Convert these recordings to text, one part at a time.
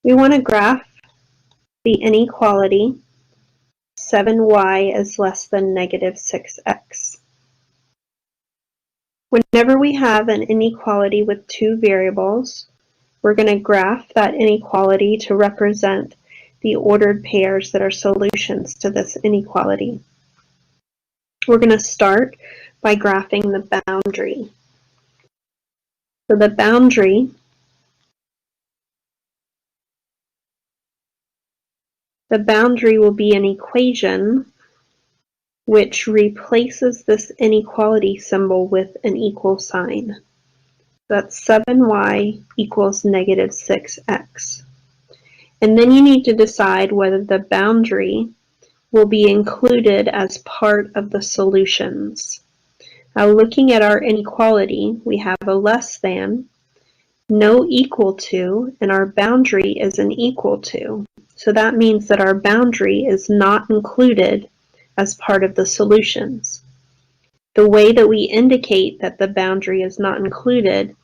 We want to graph the inequality 7y is less than negative 6x. Whenever we have an inequality with two variables, we're going to graph that inequality to represent the ordered pairs that are solutions to this inequality. We're going to start by graphing the boundary. So the boundary will be an equation which replaces this inequality symbol with an equal sign. That's 7y equals negative 6x. And then you need to decide whether the boundary will be included as part of the solutions. Now, looking at our inequality, we have a less than, no equal to, and our boundary is an equal to. So that means that our boundary is not included as part of the solutions. The way that we indicate that the boundary is not included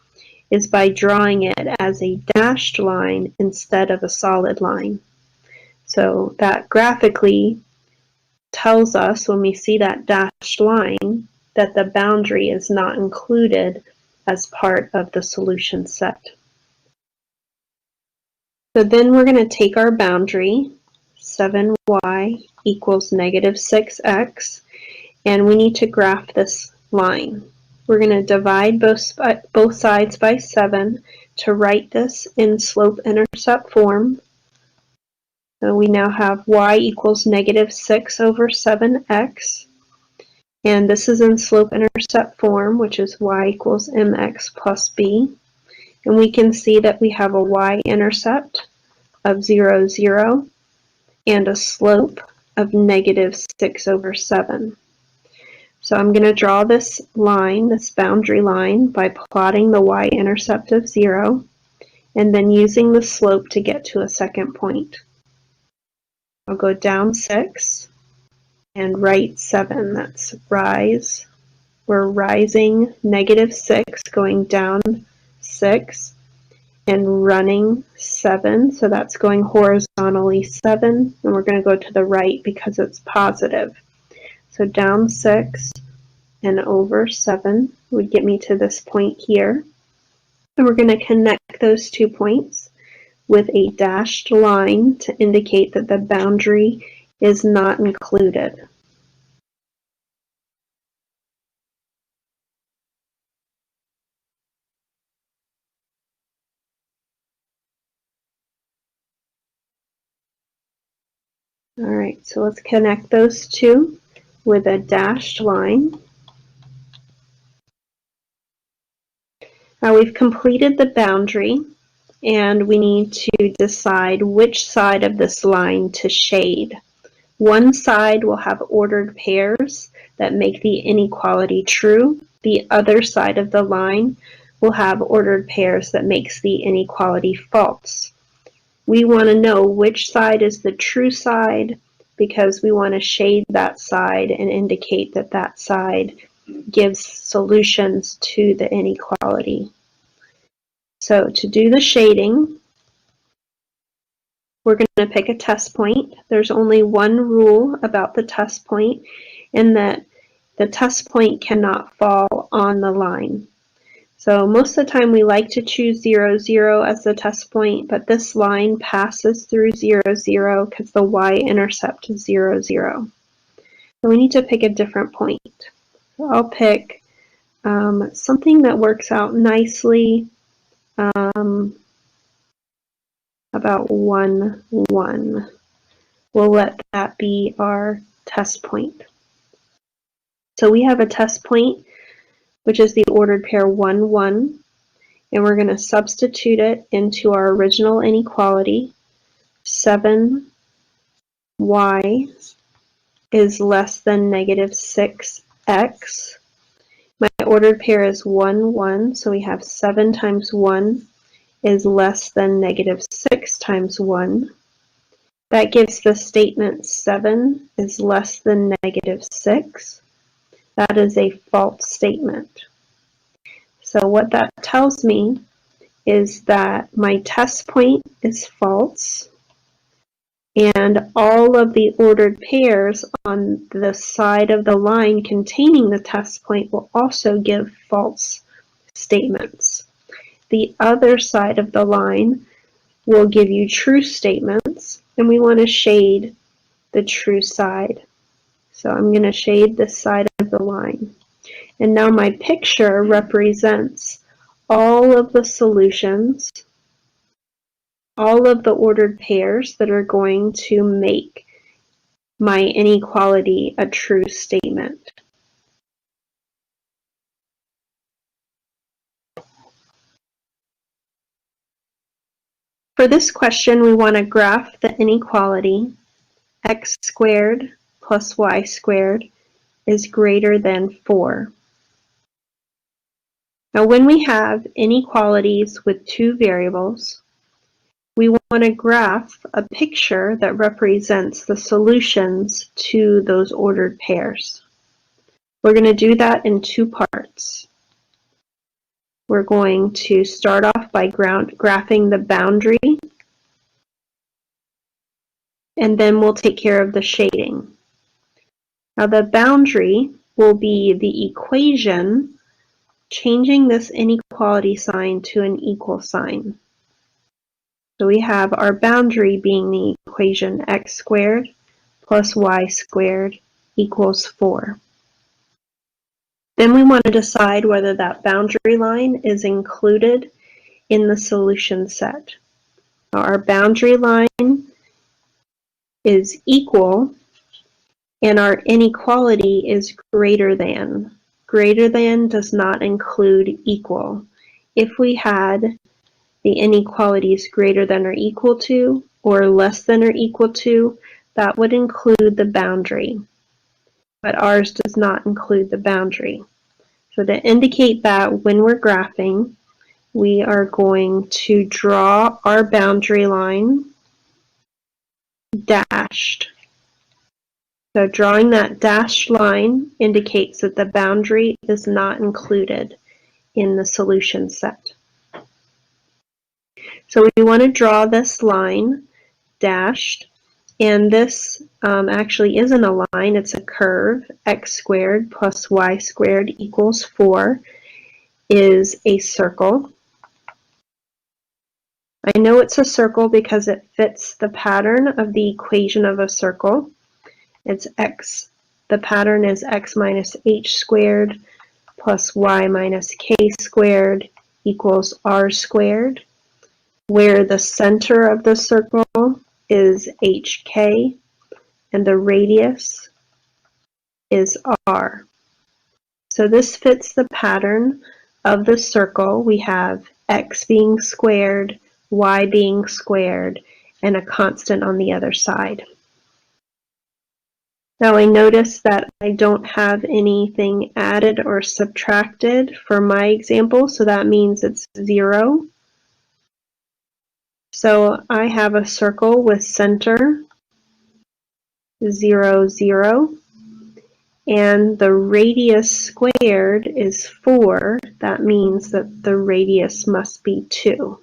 is by drawing it as a dashed line instead of a solid line. So that graphically tells us, when we see that dashed line, that the boundary is not included as part of the solution set. So then we're going to take our boundary, 7y equals negative 6x, and we need to graph this line. We're going to divide both sides by 7 to write this in slope-intercept form. So we now have y equals negative 6 over 7x. And this is in slope-intercept form, which is y equals mx plus b. And we can see that we have a y-intercept of 0, 0, and a slope of negative 6 over 7. So I'm going to draw this line, this boundary line, by plotting the y-intercept of 0, and then using the slope to get to a second point. I'll go down 6 and right 7. That's rise. We're rising negative 6, going down 6, and running 7. So that's going horizontally 7, and we're going to go to the right because it's positive. So down 6 and over 7 would get me to this point here. And we're going to connect those 2 points with a dashed line to indicate that the boundary is not included. All right, so let's connect those two with a dashed line. Now we've completed the boundary, and we need to decide which side of this line to shade. One side will have ordered pairs that make the inequality true. The other side of the line will have ordered pairs that makes the inequality false. We want to know which side is the true side because we want to shade that side and indicate that that side gives solutions to the inequality. So to do the shading, we're going to pick a test point. There's only one rule about the test point, in that the test point cannot fall on the line. So most of the time we like to choose 0, 0 as the test point, but this line passes through 0, 0 because the y-intercept is 0, 0. So we need to pick a different point. So I'll pick something that works out nicely, about 1, 1. We'll let that be our test point. So we have a test point, which is the ordered pair 1, 1, and we're going to substitute it into our original inequality. 7y is less than negative 6x. My ordered pair is 1, 1, so we have 7 times 1 is less than negative 6 times 1. That gives the statement 7 is less than negative 6. That is a false statement. So what that tells me is that my test point is false, and all of the ordered pairs on the side of the line containing the test point will also give false statements. The other side of the line will give you true statements, and we want to shade the true side. So I'm going to shade this side of the line. And now my picture represents all of the solutions, all of the ordered pairs that are going to make my inequality a true statement. For this question, we want to graph the inequality x squared plus y squared is greater than 4. Now, when we have inequalities with two variables, we want to graph a picture that represents the solutions to those ordered pairs. We're going to do that in two parts. We're going to start off by graphing the boundary, and then we'll take care of the shading. Now, the boundary will be the equation changing this inequality sign to an equal sign. So we have our boundary being the equation x squared plus y squared equals 4. Then we want to decide whether that boundary line is included in the solution set. Now, our boundary line is equal, and our inequality is greater than. Greater than does not include equal. If we had the inequalities greater than or equal to, or less than or equal to, that would include the boundary. But ours does not include the boundary. So to indicate that when we're graphing, we are going to draw our boundary line dashed. So drawing that dashed line indicates that the boundary is not included in the solution set. So we want to draw this line dashed, and this actually isn't a line, it's a curve. X squared plus y squared equals 4 is a circle. I know it's a circle because it fits the pattern of the equation of a circle. It's x. The pattern is x minus h squared plus y minus k squared equals r squared, where the center of the circle is hk and the radius is r. So this fits the pattern of the circle. We have x being squared, y being squared, and a constant on the other side. Now I notice that I don't have anything added or subtracted for my example, so that means it's 0. So I have a circle with center 0, 0, and the radius squared is 4. That means that the radius must be 2,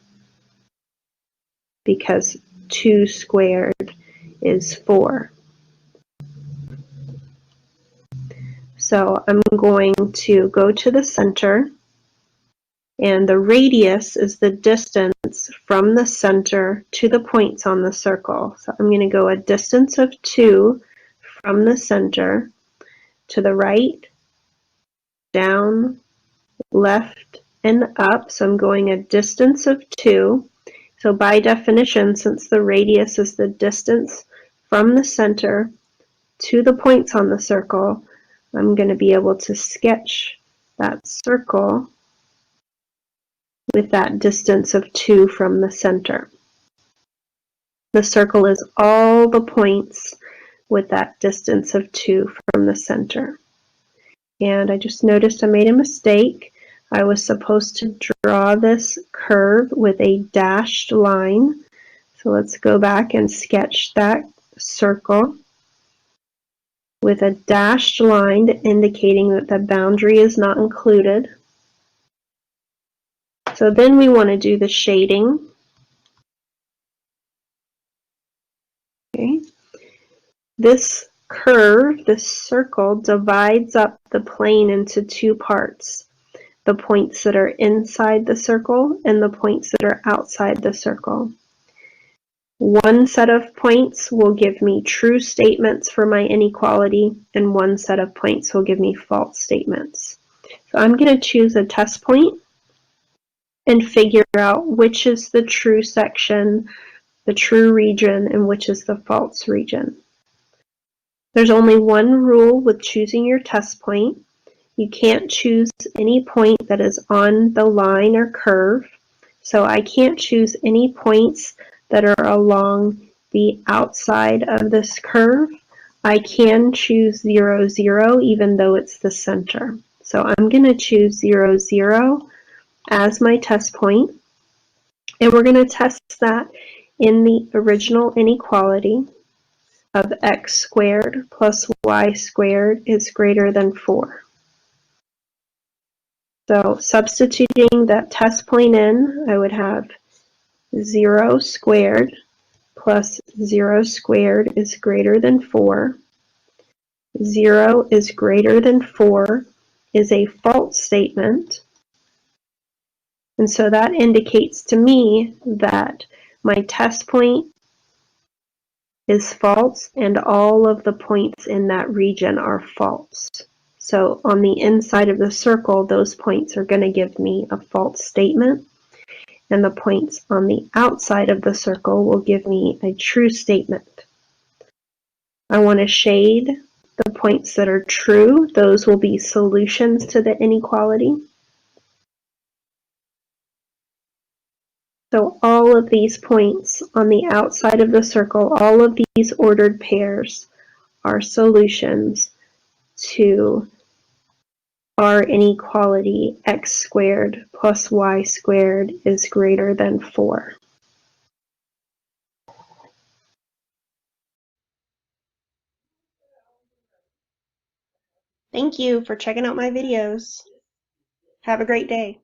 because 2 squared is 4. So I'm going to go to the center, and the radius is the distance from the center to the points on the circle. So I'm going to go a distance of 2 from the center to the right, down, left, and up. So I'm going a distance of 2. So by definition, since the radius is the distance from the center to the points on the circle, I'm going to be able to sketch that circle with that distance of 2 from the center. The circle is all the points with that distance of 2 from the center. And I just noticed I made a mistake. I was supposed to draw this curve with a dashed line. So let's go back and sketch that circle with a dashed line indicating that the boundary is not included. So then we want to do the shading. Okay. This curve, this circle, divides up the plane into two parts. The points that are inside the circle and the points that are outside the circle. One set of points will give me true statements for my inequality, and one set of points will give me false statements. So I'm going to choose a test point and figure out which is the true section, the true region, and which is the false region. There's only one rule with choosing your test point. You can't choose any point that is on the line or curve. So I can't choose any points that are along the outside of this curve. I can choose 0, 0, even though it's the center. So I'm going to choose 0, 0 as my test point. And we're going to test that in the original inequality of x squared plus y squared is greater than 4. So substituting that test point in, I would have 0 squared plus 0 squared is greater than 4. 0 is greater than 4 is a false statement. And so that indicates to me that my test point is false and all of the points in that region are false. So on the inside of the circle, those points are going to give me a false statement, and the points on the outside of the circle will give me a true statement. I want to shade the points that are true. Those will be solutions to the inequality. So all of these points on the outside of the circle, all of these ordered pairs are solutions to our inequality x squared plus y squared is greater than 4. Thank you for checking out my videos. Have a great day.